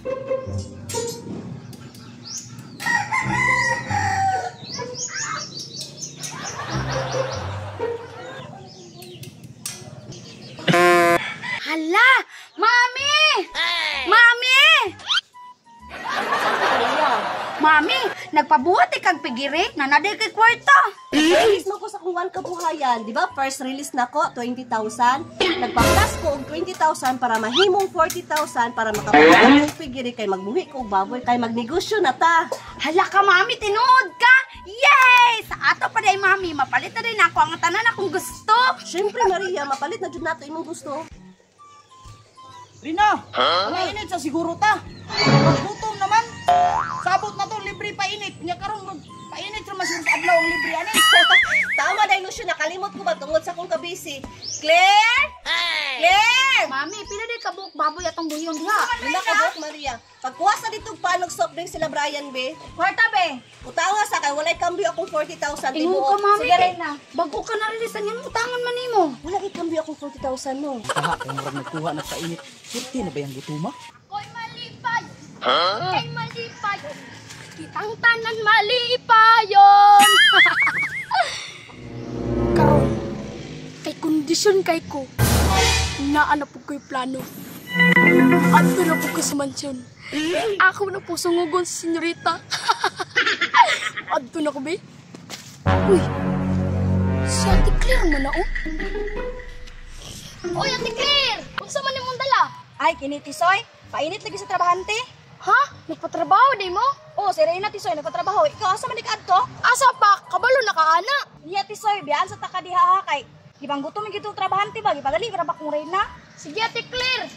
Hala! Mami! Mami! Mami, nagpabuhat kag pigirik na naday kay kwarta. Release mo ko sa kuwan kabuhayan, di ba? First release na ko, 20,000. Nagpakas ko og 20,000 para mahimong 40,000 para makapalit ko pigiri kay magbuhi ko og baboy kay magnegosyo na ta. Hala ka, Mami, tinuod ka! Yay! Sa ato pa day, Mami, mapalit na rin ako ang tanan akong gusto. Syempre, Maria, mapalit na jud nato imong gusto. Rina, init sa siguro ta. Gutom naman. Sabot na to, libre pa init. Nya karon painit ra mas sa adlaw ang libre ani. Tama na ilusyon, nakalimot ko ba tungod sa kong kabisi. Claire! Claire! Mami, pila day kabuk baboy atong buhiyong diha. Wala ka buhok, Maria. Pagkuha sa dito panog soft drink sila Brian, be. Kwarta, be. Utawa sa kay walay kambyo akong 40,000 Tingo ka, Mami. Sige, Reyna. Bago ka na rilisan yan, utangan man nimo. Wala kay kambyo akong 40,000 no. Aha, kung murag nagkuha na sa init. Surti na ba yung gutuma? Koy malipay. Kay malipay. Kitang tanan malipayon. Karon, kay kondisyon kay ko. Naana po ko'y plano. Ato na po ko sa mansyon. Ako na po sungugon sa senyorita. Ato na ko, be. Uy, si Ate Claire man na, oh. Uy, Ate Claire! Unsa man imong dala? Ay, kini Tisoy, painit lagi sa trabahante. Ha? Nagpatrabaho di mo? Oo, si Reyna Tisoy, nagkatrabaho. Ikaw, asa man ikadto? Asa pa? Kabalo na ka, ana. Niya Tisoy, biyaan sa takadiha ha kay. Gibang gutom yung gitong trabahante ba? Gipagali, graba kong Reyna. Sige, Ate Claire.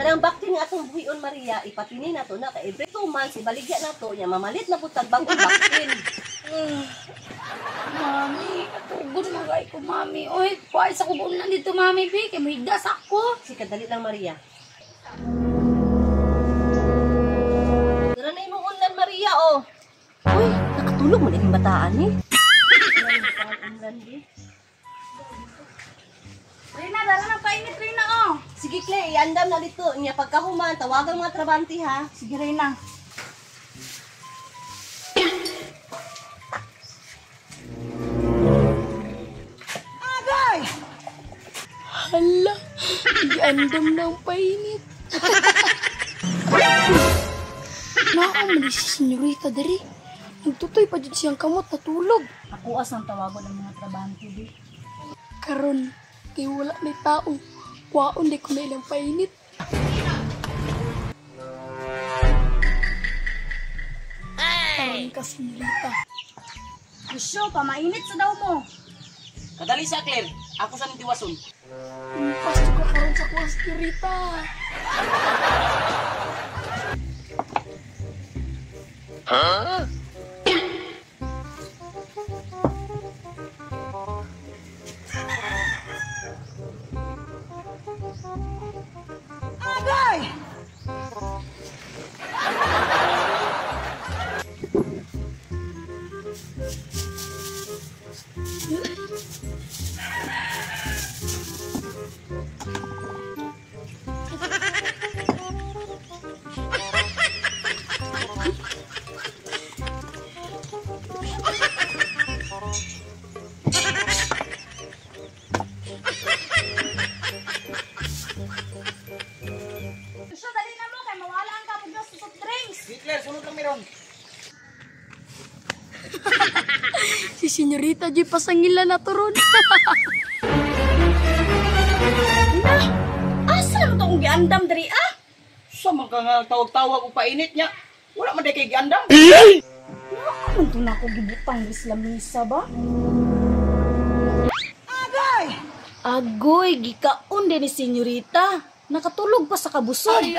Kanang bakti nga atong buhion, Maria, ipatini na to na kay every 2 months ibaligya na to nya mamalit na butag bagong baktin. Mami, katugod na gay ko, Mami. Uy, kuhay sa kubon na dito, Mami, be. Kaya mahigdas ako. Si kadali lang, Maria. Dara na imong unlan, Maria, oh. Uy, nakatulog man yung bataan eh. Rina, dala ng painit, Rina, oh. Sige, Claire, iandam na dito. Nya pagkahuman, tawagan mga trabante, ha? Sige, Rina. Agay! Hala, iandam ng painit. Naamali si senyorita dari. Nagtutoy pa dyan siyang kamot natulog. Ako asang tawagon ng mga trabahante, be. Karon, kay wala may tao. Kwaon di ko na ilang painit. Karon ka, senyorita. Isyo, pamainit sa daw mo. Kadali sa Claire. Ako sa nitiwason. Impas ko karon sa kuha, senyorita. Agay! Isyo, dali na mo kay mawala ang kapag sa soft drinks. Si Claire, sunod lang meron. Si senyorita di pasangila na turon. Asa naman itong giandam dari ah? Sa mga nga tawag-tawag o painit niya. Wala man day kay giandam. Ano ito na ako gibutang di sila misa ba? Agay! Agoy, gikaon din ni senyorita. Nakatulog pa sa kabusog. Ay,